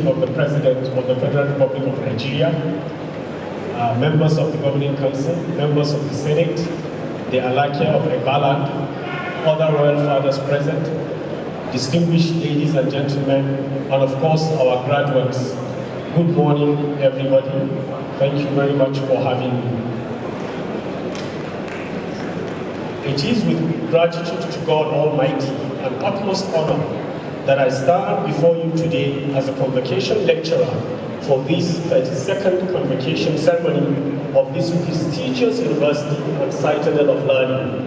greeting of the President of the Federal Republic of Nigeria, members of the Governing Council, members of the Senate, the Alakia of Ebaland, other royal fathers present, distinguished ladies and gentlemen, and of course our graduates. Good morning, everybody. Thank you very much for having me. It is with gratitude to God Almighty and utmost honor that I stand before you today as a convocation lecturer for this 32nd convocation ceremony of this prestigious university and citadel of learning.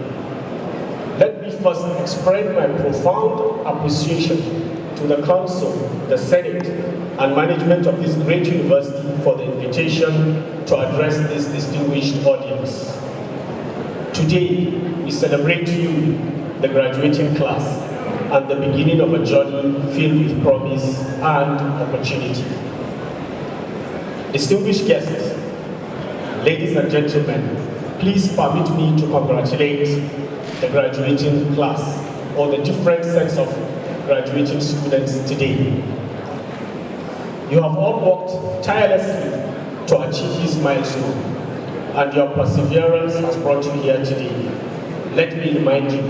Let me first express my profound appreciation to the Council, the Senate, and management of this great university for the invitation to address this distinguished audience. Today, we celebrate you, the graduating class, and the beginning of a journey filled with promise and opportunity. Distinguished guests, ladies and gentlemen, please permit me to congratulate the graduating class or the different sets of graduating students today. You have all worked tirelessly to achieve this milestone, and your perseverance has brought you here today. Let me remind you,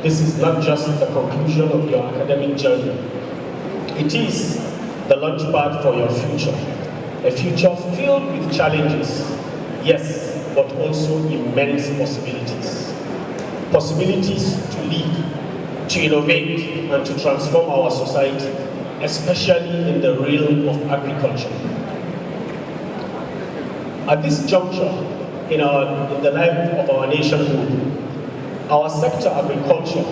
this is not just the conclusion of your academic journey. It is the launchpad for your future, a future filled with challenges, yes, but also immense possibilities. Possibilities to lead, to innovate, and to transform our society, especially in the realm of agriculture. At this juncture in the life of our nationhood, our sector, agriculture,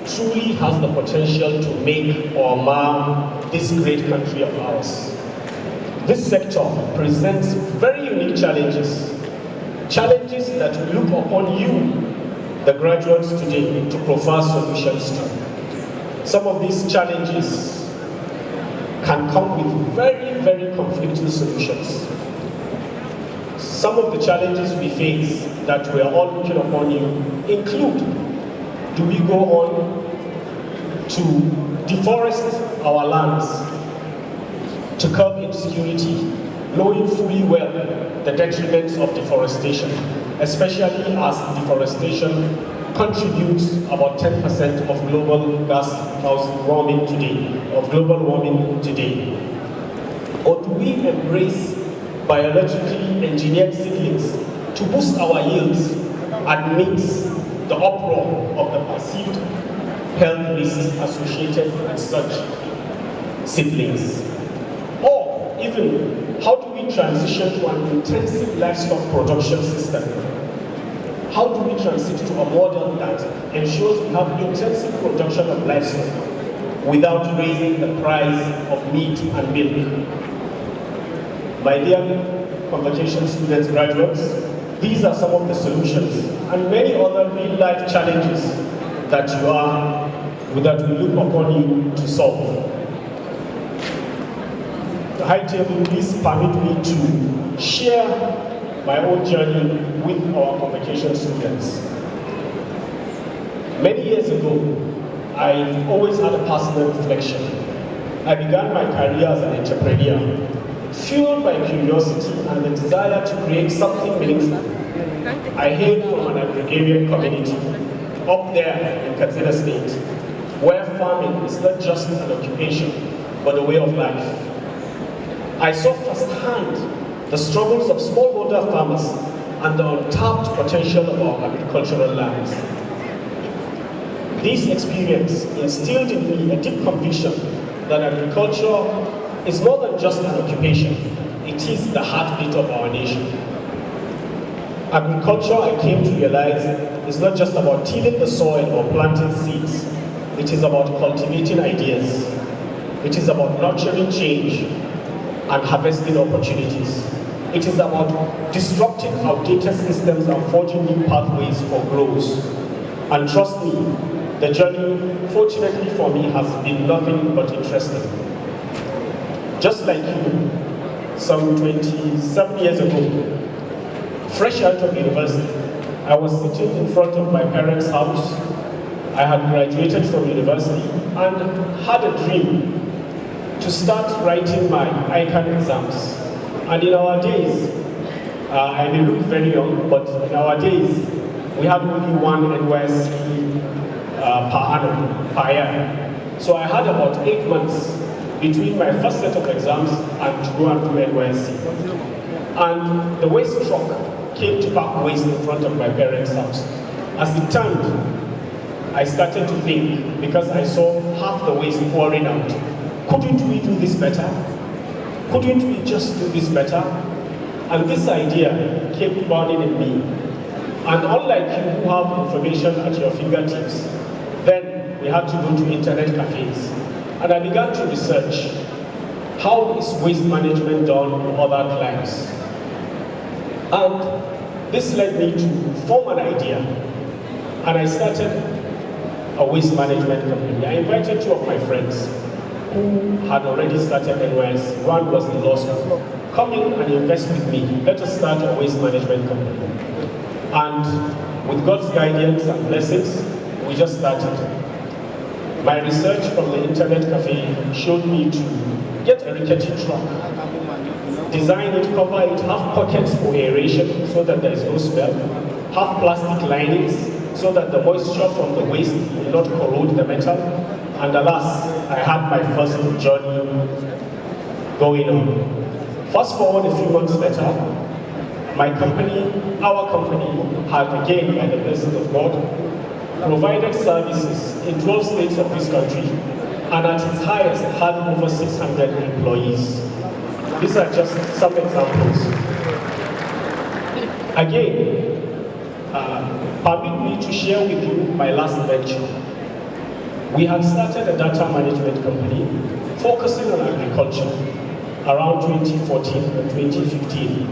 truly has the potential to make or mar this great country of ours. This sector presents very unique challenges, challenges that we look upon you, the graduates today, to provide solutions to. Some of these challenges can come with very, very conflicting solutions. Some of the challenges we face that we are all looking upon you include, do we go on to deforest our lands, to curb insecurity, knowing fully well the detriments of deforestation, especially as deforestation contributes about 10% of global warming today. Or do we embrace biologically engineered seedlings to boost our yields amidst the uproar of the perceived health risks associated with such seedlings? Or even, how do we transition to an intensive livestock production system? How do we transition to a model that ensures we have intensive production of livestock without raising the price of meat and milk? My dear convocation students, graduates, these are some of the solutions and many other real-life challenges that we look upon you to solve. The high table, please permit me to share my own journey with our convocation students. Many years ago, I've always had a personal reflection. I began my career as an entrepreneur, fueled by curiosity and the desire to create something meaningful. I hail from an agrarian community up there in Katsina State, where farming is not just an occupation, but a way of life. I saw firsthand the struggles of smallholder farmers and the untapped potential of our agricultural lands. This experience instilled in me a deep conviction that agriculture is more than just an occupation, it is the heartbeat of our nation. Agriculture, I came to realize, is not just about tilling the soil or planting seeds. It is about cultivating ideas. It is about nurturing change and harvesting opportunities. It is about disrupting outdated systems and forging new pathways for growth. And trust me, the journey, fortunately for me, has been nothing but interesting. Just like you, some 27 years ago, fresh out of university, I was sitting in front of my parents' house. I had graduated from university and had a dream to start writing my ICANN exams. And in our days, I may look very young, but in our days, we had only one NYSC per year. So I had about 8 months between my first set of exams and to go and do NYSC. And the waste truck came to pack waste in front of my parents' house. As it turned, I started to think, because I saw half the waste pouring out, couldn't we do this better? Couldn't we just do this better? And this idea kept burning in me. And unlike you who have information at your fingertips, then we had to go to internet cafes. And I began to research, how is waste management done in other climes? And this led me to form an idea. And I started a waste management company. I invited 2 of my friends who had already started NYS. One was in law school. Come in and invest with me. Let us start a waste management company. And with God's guidance and blessings, we just started. My research from the internet cafe showed me to get a rickety truck, design it, cover it, have pockets for aeration so that there is no smell, have plastic linings so that the moisture from the waste will not corrode the metal. And alas, I had my first journey going on. Fast forward a few months later, my company, our company, had again, by the blessing of God, provided services in 12 states of this country, and at its highest had over 600 employees. These are just some examples. Again, permit me to share with you my last venture. We had started a data management company focusing on agriculture around 2014 and 2015.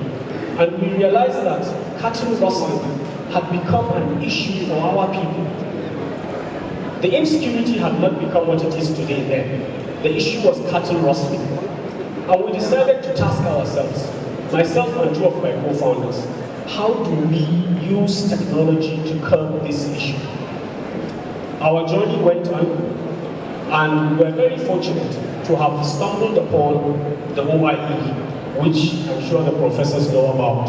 And we realized that cattle rustling had become an issue for our people. The insecurity had not become what it is today then. The issue was cattle rustling. And we decided to task ourselves, myself and 2 of my co-founders, how do we use technology to curb this issue? Our journey went on, and we were very fortunate to have stumbled upon the OIE, which I'm sure the professors know about,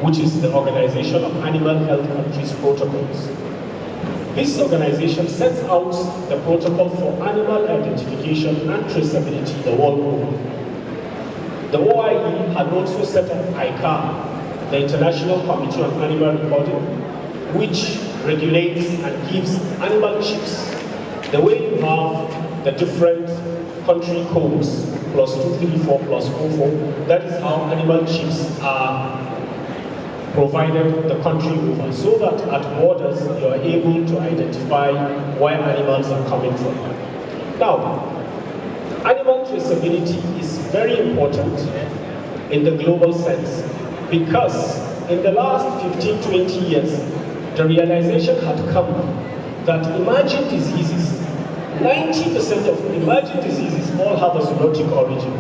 which is the Organization of Animal Health Countries Protocols. This organization sets out the protocol for animal identification and traceability the world over. The OIE had also set up ICAR, the International Committee on Animal Recording, which regulates and gives animal chips. The way you have the different country codes, +234, +44, that is how animal chips are provided the country over, so that at borders you are able to identify where animals are coming from. Now, animal traceability is very important in the global sense, because in the last 15-20 years, the realization had come that emerging diseases, 90% of emerging diseases all have a zoonotic origin.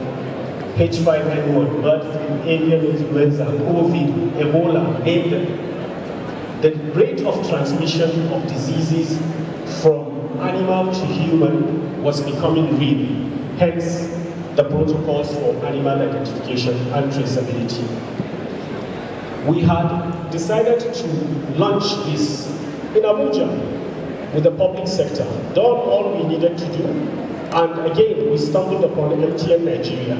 H5N1, bird flu, avian influenza, COVID, Ebola, name them. The rate of transmission of diseases from animal to human was becoming real. Hence, the protocols for animal identification and traceability. We had decided to launch this in Abuja with the public sector, done all we needed to do, and again, we stumbled upon MTN Nigeria,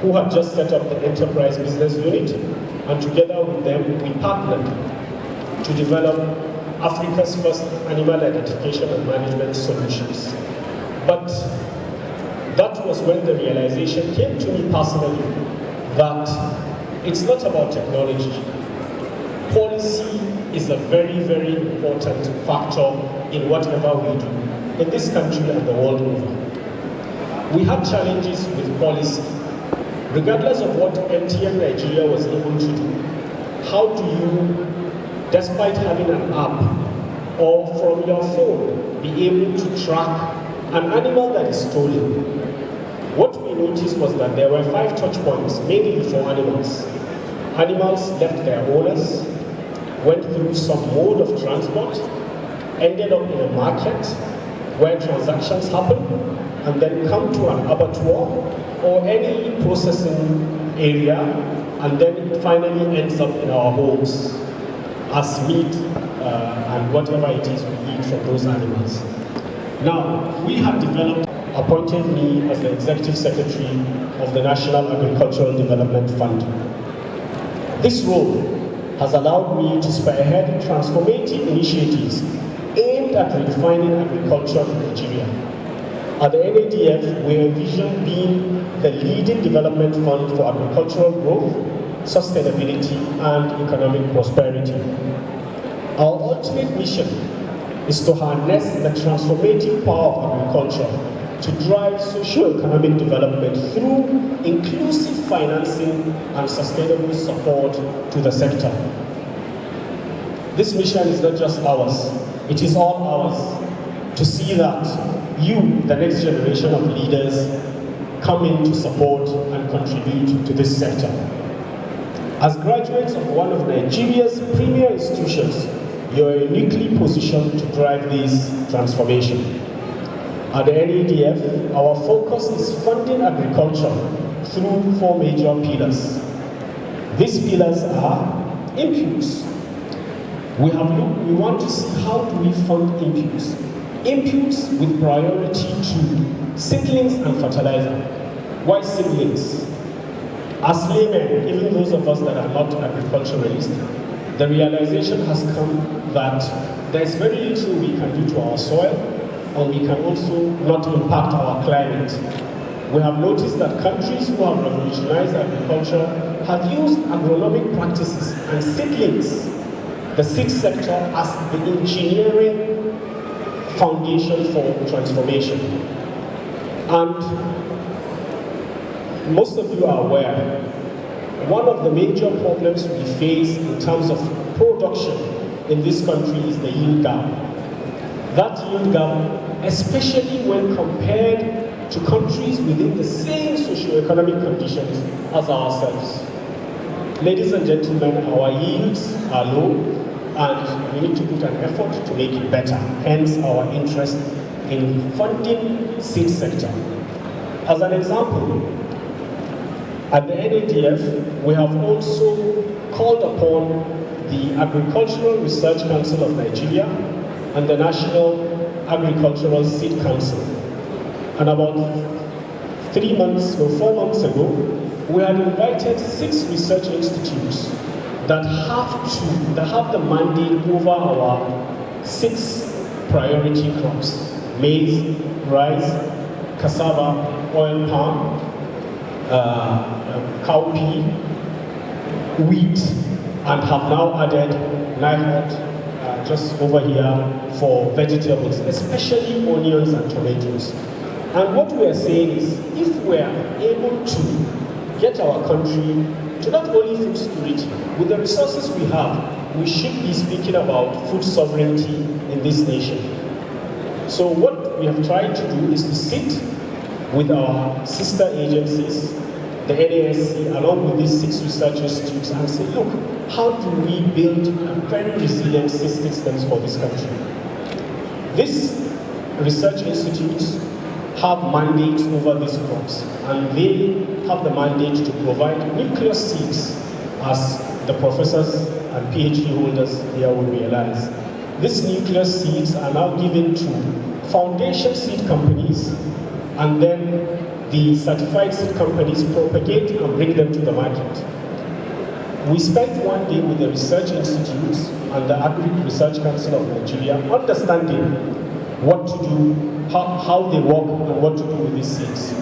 who had just set up the enterprise business unit, and together with them, we partnered to develop Africa's first animal identification and management solutions. But that was when the realization came to me personally that it's not about technology. Policy is a very, very important factor in whatever we do, in this country and the world over. We had challenges with policy. Regardless of what MTN Nigeria was able to do, how do you, despite having an app or from your phone, be able to track an animal that is stolen? What we noticed was that there were 5 touch points, mainly for animals. Animals left their owners, went through some mode of transport, ended up in a market where transactions happen, and then come to an abattoir or any processing area, and then it finally ends up in our homes as meat and whatever it is we eat from those animals. Now, we have appointed me as the Executive Secretary of the National Agricultural Development Fund. This role has allowed me to spearhead transformative initiatives aimed at redefining agriculture in Nigeria. At the NADF, we envision being the leading development fund for agricultural growth, sustainability, and economic prosperity. Our ultimate mission is to harness the transformative power of agriculture to drive socio-economic development through inclusive financing and sustainable support to the sector. This mission is not just ours, it is all ours to see that you, the next generation of leaders, come in to support and contribute to this sector. As graduates of one of Nigeria's premier institutions, you are uniquely positioned to drive this transformation. At the NADF, our focus is funding agriculture through 4 major pillars. These pillars are inputs. We want to see how do we fund inputs. Inputs with priority to seedlings and fertilizer. Why seedlings? As laymen, even those of us that are not agriculturalists, the realization has come that there is very little we can do to our soil, and we can also not impact our climate. We have noticed that countries who have revolutionized agriculture have used agronomic practices and seedlings, the seed sector, as the engineering foundation for transformation. And most of you are aware, one of the major problems we face in terms of production in this country is the yield gap. That yield gap, especially when compared to countries within the same socio-economic conditions as ourselves. Ladies and gentlemen, our yields are low, and we need to put an effort to make it better, hence our interest in funding seed sector. As an example, at the NADF, we have also called upon the Agricultural Research Council of Nigeria and the National Agricultural Seed Council. And about 4 months ago, we had invited 6 research institutes that have the mandate over our 6 priority crops: maize, rice, cassava, oil palm, cowpea, wheat, and have now added NIHOT just over here for vegetables, especially onions and tomatoes. And what we are saying is, if we are able to get our country to not only food security, with the resources we have, we should be speaking about food sovereignty in this nation. So what we have tried to do is to sit with our sister agencies, the NASC, along with these 6 research institutes, and say, look, how do we build a very resilient systems for this country? These research institutes have mandates over these crops, and they have the mandate to provide nuclear seeds, as the professors and PhD holders here will realize. These nuclear seeds are now given to foundation seed companies, and then the certified seed companies propagate and bring them to the market. We spent one day with the research institutes and the Agri Research Council of Nigeria, understanding what to do, how they work, and what to do with these seeds.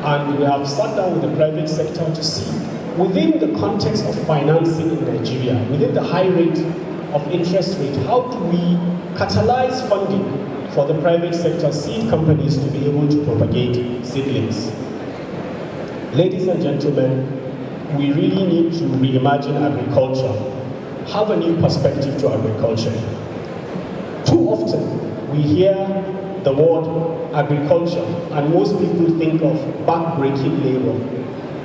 And we have sat down with the private sector to see, within the context of financing in Nigeria, within the high rate of interest rate, how do we catalyze funding for the private sector seed companies to be able to propagate seedlings? Ladies and gentlemen, we really need to reimagine agriculture, have a new perspective to agriculture. Too often, we hear the word agriculture, and most people think of back-breaking labor,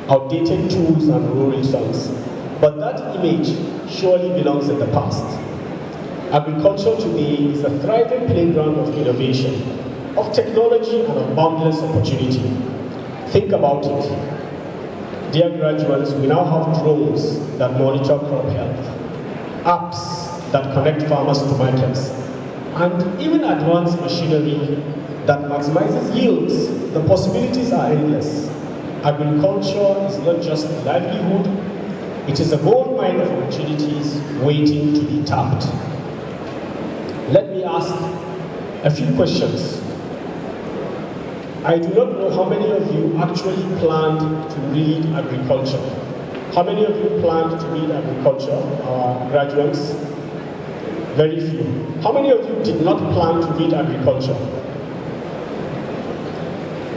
outdated tools and rural songs. But that image surely belongs in the past. Agriculture today is a thriving playground of innovation, of technology and of boundless opportunity. Think about it. Dear graduates, we now have drones that monitor crop health, apps that connect farmers to markets, and even advanced machinery that maximizes yields. The possibilities are endless. Agriculture is not just a livelihood, it is a gold mine of opportunities waiting to be tapped. Let me ask a few questions. I do not know how many of you actually planned to read agriculture. How many of you planned to read agriculture, graduates? Very few. How many of you did not plan to read agriculture?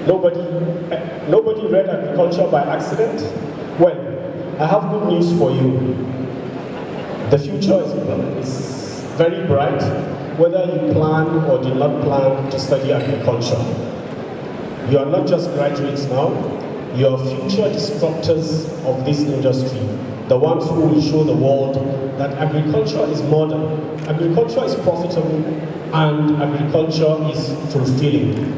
Nobody read agriculture by accident? Well, I have good news for you. The future is very bright, whether you plan or did not plan to study agriculture. You are not just graduates now, you are future disruptors of this industry, the ones who will show the world that agriculture is modern, agriculture is profitable, and agriculture is fulfilling.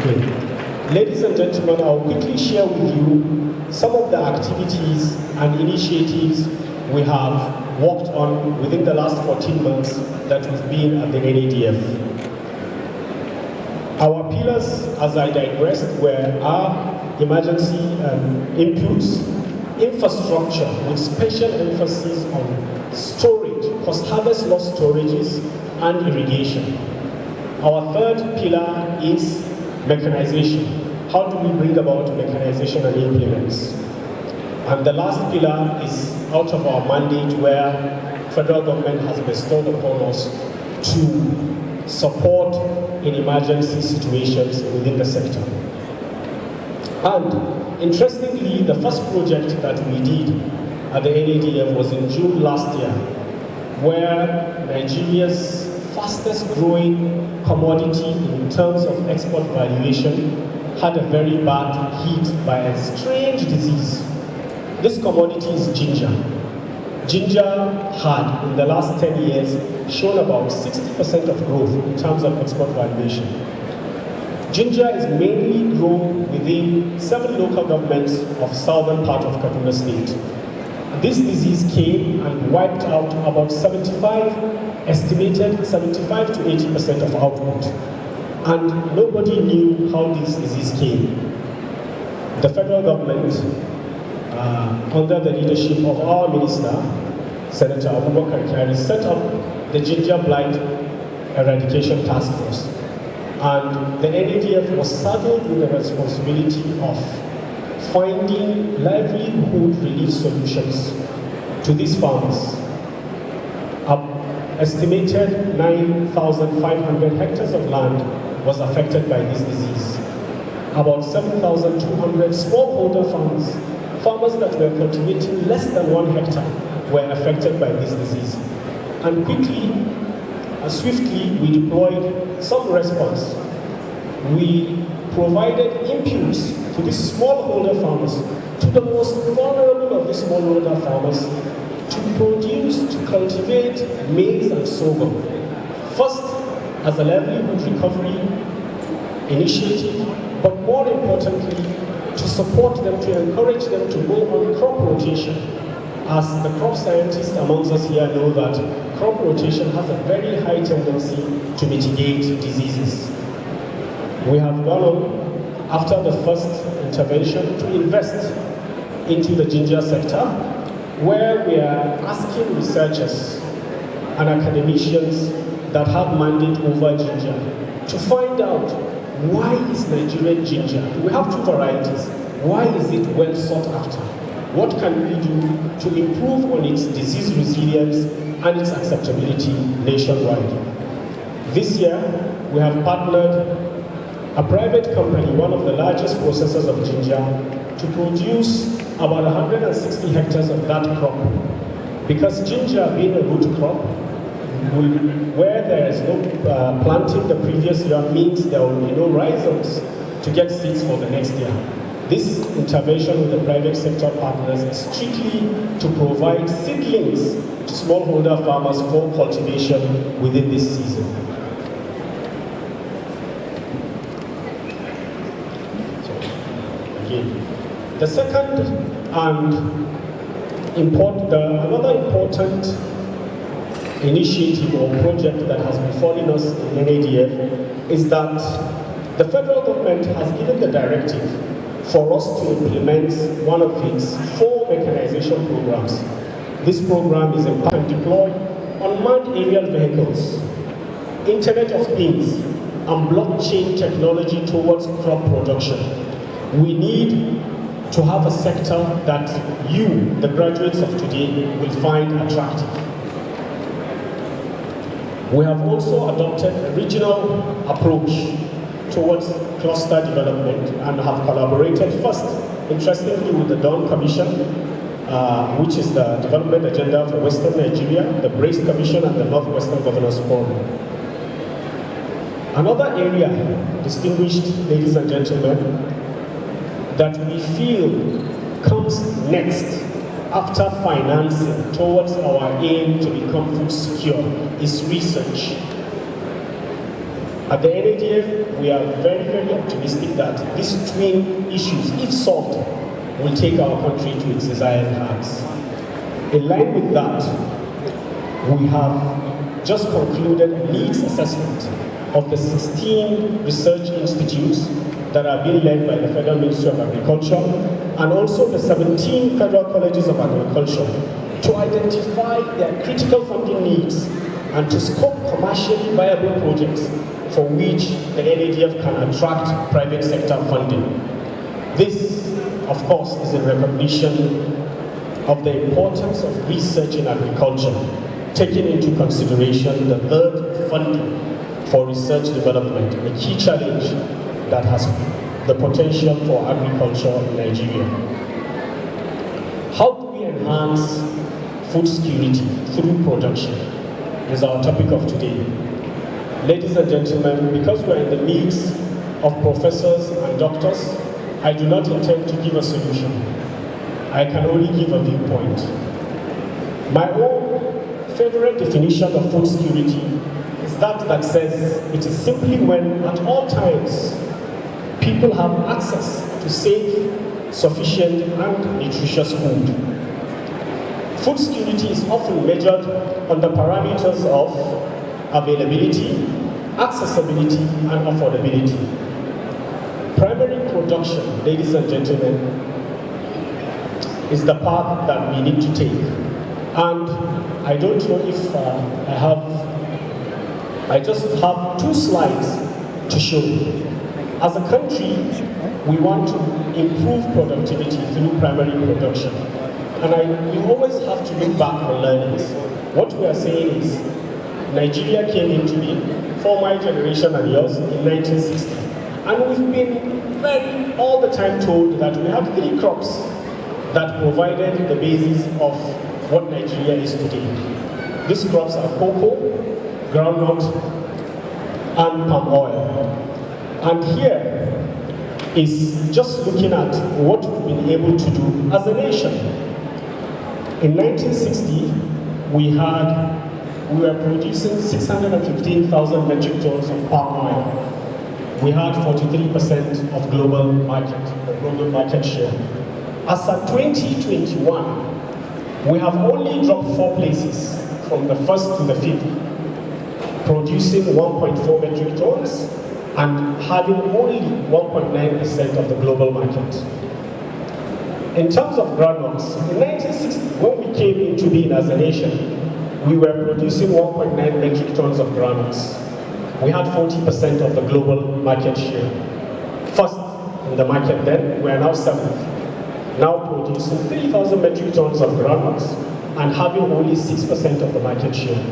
Okay. Ladies and gentlemen, I'll quickly share with you some of the activities and initiatives we have worked on within the last 14 months that we've been at the NADF. Our pillars, as I digressed, were our emergency inputs, infrastructure with special emphasis on storage, post-harvest loss storages, and irrigation. Our third pillar is mechanization. How do we bring about mechanization and implements? And the last pillar is out of our mandate where federal government has bestowed upon us to support in emergency situations within the sector. And interestingly, the first project that we did at the NADF was in June last year, where Nigeria's fastest growing commodity in terms of export valuation had a very bad hit by a strange disease. This commodity is ginger. Ginger had, in the last 10 years, shown about 60% of growth in terms of export valuation. Ginger is mainly grown within 7 local governments of southern part of Kaduna State. This disease came and wiped out about estimated 75 to 80% of output. And nobody knew how this disease came. The federal government, under the leadership of our minister, Senator Abeokuta, set up the Ginger Blight Eradication Task Force. And the NADF was saddled with the responsibility of finding livelihood relief solutions to these farmers. Estimated 9,500 hectares of land was affected by this disease. About 7,200 smallholder farmers that were cultivating less than 1 hectare were affected by this disease. And quickly, swiftly, we deployed some response. We provided inputs to these smallholder farmers, to the most vulnerable of these smallholder farmers, to produce, to cultivate maize and sorghum. First, as a livelihood recovery initiative, but more importantly, to support them, to encourage them to go on crop rotation. As the crop scientists amongst us here know that crop rotation has a very high tendency to mitigate diseases. We have gone on, after the first intervention, to invest into the ginger sector, where we are asking researchers and academicians that have mandate over ginger to find out, why is Nigerian ginger? We have 2 varieties. Why is it well sought after? What can we do to improve on its disease resilience and its acceptability nationwide? This year, we have partnered a private company, one of the largest processors of ginger, to produce about 160 hectares of that crop. Because ginger, being a root crop, where there is no planting the previous year, means there will be no rhizomes to get seeds for the next year. This intervention with the private sector partners is strictly to provide seedlings to smallholder farmers for cultivation within this season. The second and another important initiative or project that has befallen us in NADF is that the federal government has given the directive for us to implement one of its 4 mechanization programs. This program is empower and deploy unmanned aerial vehicles, Internet of Things, and blockchain technology towards crop production. We need to have a sector that you, the graduates of today, will find attractive. We have also adopted a regional approach towards cluster development and have collaborated first, interestingly, with the Dawn Commission, which is the development agenda for Western Nigeria, the Brace Commission, and the Northwestern Governors Forum. Another area, distinguished ladies and gentlemen, that we feel comes next after financing towards our aim to become food secure is research. At the NADF, we are very, very optimistic that these twin issues, if solved, will take our country to its desired heights. In line with that, we have just concluded a needs assessment of the 16 research institutes that are being led by the Federal Ministry of Agriculture and also the 17 Federal Colleges of Agriculture to identify their critical funding needs and to scope commercially viable projects for which the NADF can attract private sector funding. This, of course, is in recognition of the importance of research in agriculture, taking into consideration the third funding for research development, a key challenge that has the potential for agriculture in Nigeria. How do we enhance food security through production is our topic of today. Ladies and gentlemen, because we're in the midst of professors and doctors, I do not intend to give a solution. I can only give a viewpoint. My own favorite definition of food security is that says it is simply when at all times people have access to safe, sufficient, and nutritious food. Food security is often measured on the parameters of availability, accessibility, and affordability. Primary production, ladies and gentlemen, is the path that we need to take. And I don't know if I just have 2 slides to show you. As a country, we want to improve productivity through primary production. And we always have to look back on learnings. What we are saying is, Nigeria came into being for my generation and yours in 1960. And we've been all the time told that we have 3 crops that provided the basis of what Nigeria is today. These crops are cocoa, groundnut, and palm oil. And here is just looking at what we've been able to do as a nation. In 1960, we were producing 615,000 metric tons of palm oil. We had 43% of global market share. As of 2021, we have only dropped 4 places from the 1st to the 5th, producing 1.4 metric tons and having only 1.9% of the global market. In terms of groundnuts, in 1960, when we came into being as a nation, we were producing 1.9 metric tons of groundnuts. We had 40% of the global market share. First in the market then, we are now 7th. Now producing 3,000 metric tons of groundnuts and having only 6% of the market share.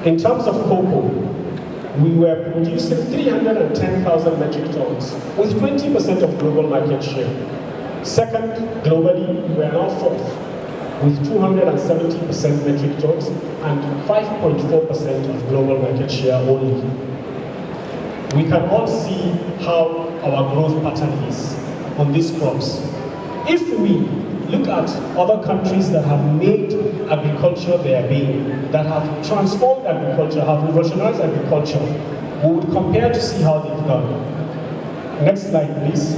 In terms of cocoa, we were producing 310,000 metric tons with 20% of global market share. Second, globally, we are now 4th with 270% metric tons and 5.4% of global market share only. We can all see how our growth pattern is. on these crops. If we look at other countries that have made agriculture their being, that have transformed agriculture, have revolutionized agriculture, we would compare to see how they've done. Next slide, please.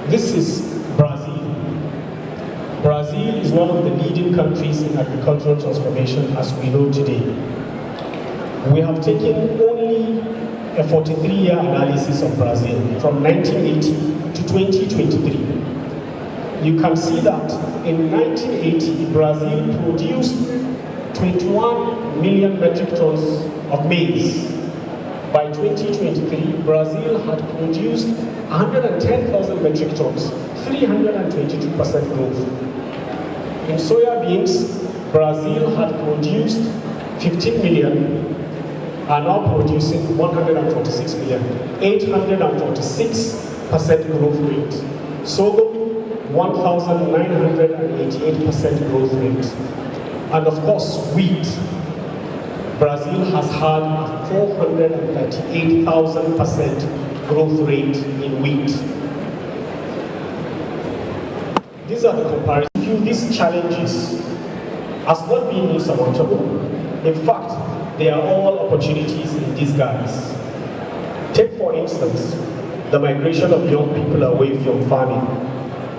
This is Brazil. Brazil is one of the leading countries in agricultural transformation as we know today. We have taken only a 43-year analysis of Brazil from 1980 to 2023. You can see that in 1980, Brazil produced 21 million metric tons of maize. By 2023, Brazil had produced 110,000 metric tons, 322% growth. In soya beans, Brazil had produced 15 million, are now producing 146 million, 846% growth rate. Sorghum, 1,988% growth rate. And of course, wheat. Brazil has had a 438,000% growth rate in wheat. These are the comparisons. These challenges has not been insurmountable. In fact, they are all opportunities in disguise. Take, for instance, the migration of young people away from farming.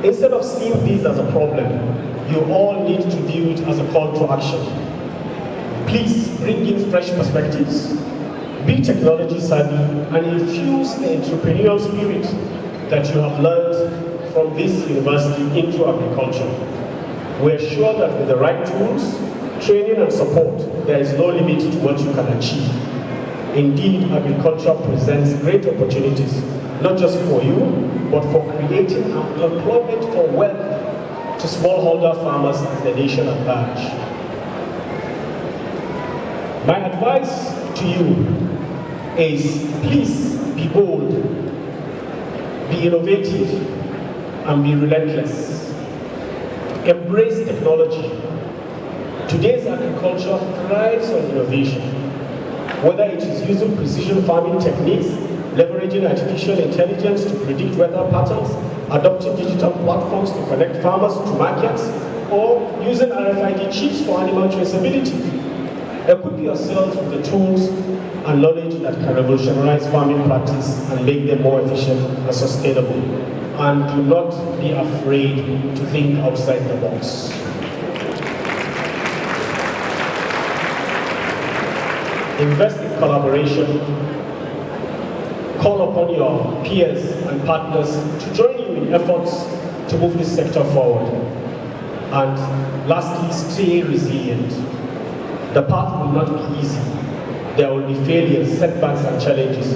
Instead of seeing this as a problem, you all need to view it as a call to action. Please bring in fresh perspectives, be technology savvy, and infuse the entrepreneurial spirit that you have learned from this university into agriculture. We're sure that with the right tools, training and support, there is no limit to what you can achieve. Indeed, agriculture presents great opportunities, not just for you, but for creating employment for wealth to smallholder farmers and the nation at large. My advice to you is please be bold, be innovative, and be relentless. Embrace technology. Today's agriculture thrives on innovation. Whether it is using precision farming techniques, leveraging artificial intelligence to predict weather patterns, adopting digital platforms to connect farmers to markets, or using RFID chips for animal traceability. Equip yourselves with the tools and knowledge that can revolutionize farming practice and make them more efficient and sustainable. And do not be afraid to think outside the box. Invest in collaboration. Call upon your peers and partners to join you in efforts to move this sector forward. And lastly, stay resilient. The path will not be easy. There will be failures, setbacks, and challenges.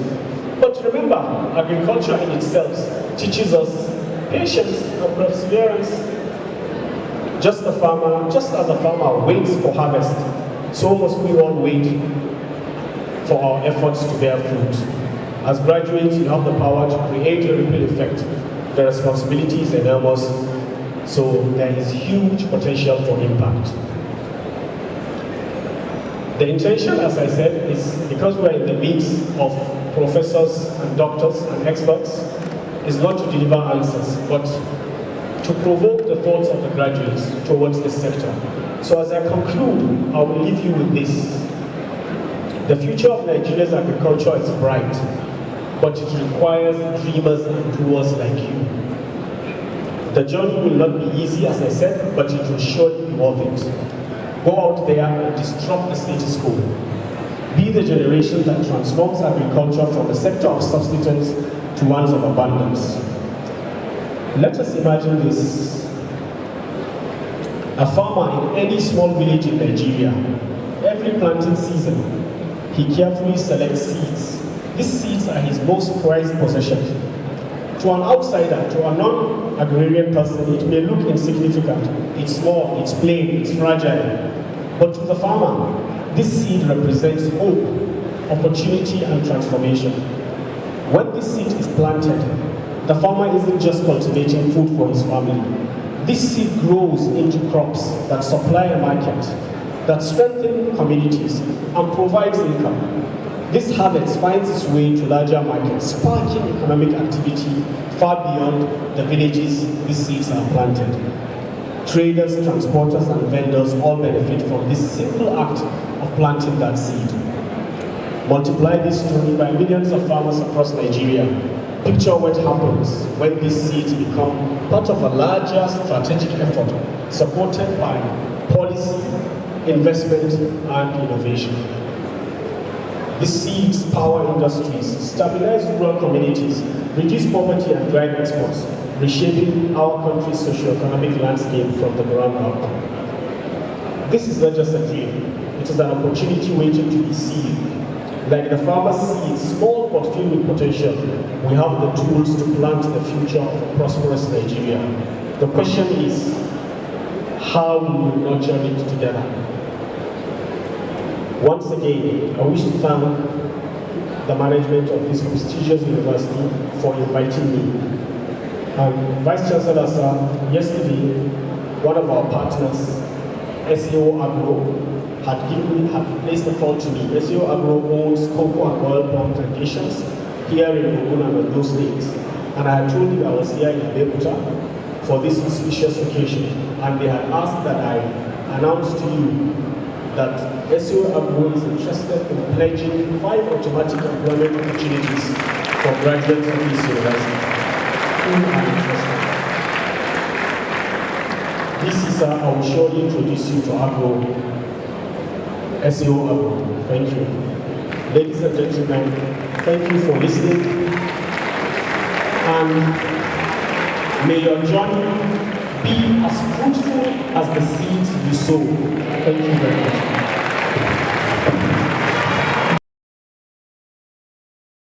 But remember, agriculture in itself teaches us patience and perseverance. Just as a farmer waits for harvest, so must we all wait for our efforts to bear fruit. As graduates, you have the power to create a ripple effect. The responsibility is enormous, so there is huge potential for impact. The intention, as I said, is because we're in the midst of professors and doctors and experts, is not to deliver answers, but to provoke the thoughts of the graduates towards this sector. So as I conclude, I will leave you with this. The future of Nigeria's agriculture is bright, but it requires dreamers and doers like you. The journey will not be easy, as I said, but it will surely be worth it. Go out there and disrupt the status quo. Be the generation that transforms agriculture from the sector of subsistence to ones of abundance. Let us imagine this. A farmer in any small village in Nigeria, every planting season, he carefully selects seeds. These seeds are his most prized possession. To an outsider, to a non-agrarian person, it may look insignificant. It's small, it's plain, it's fragile. But to the farmer, this seed represents hope, opportunity, and transformation. When this seed is planted, the farmer isn't just cultivating food for his family. This seed grows into crops that supply a market, that strengthen communities, and provides income. This harvest finds its way to larger markets, sparking economic activity far beyond the villages these seeds are planted. Traders, transporters, and vendors all benefit from this simple act of planting that seed. Multiply this story by millions of farmers across Nigeria. Picture what happens when these seeds become part of a larger strategic effort supported by policy, investment, and innovation. These seeds power industries, stabilize rural communities, reduce poverty and drive exports, reshaping our country's socio-economic landscape from the ground up. This is not just a dream, it is an opportunity waiting to be seized. Like the farmer seeds, small but filled with potential, we have the tools to plant the future of a prosperous Nigeria. The question is, how will we nurture it together? Once again, I wish to thank the management of this prestigious university for inviting me. Vice Chancellor, sir, yesterday, one of our partners, Abeokuta, had placed a call to me. Abeokuta owns cocoa and oil palm plantations here in Ogun and Ondo states. And I had told him I was here in Abeokuta for this auspicious occasion. And they had asked that I announce to you that Abeokuta is interested in pledging 5 automatic employment opportunities for graduates of this university. This is, I will surely introduce you to Abeokuta. Thank you. Ladies and gentlemen, thank you for listening. And may your journey be as fruitful as the seeds you sow. Thank you very much.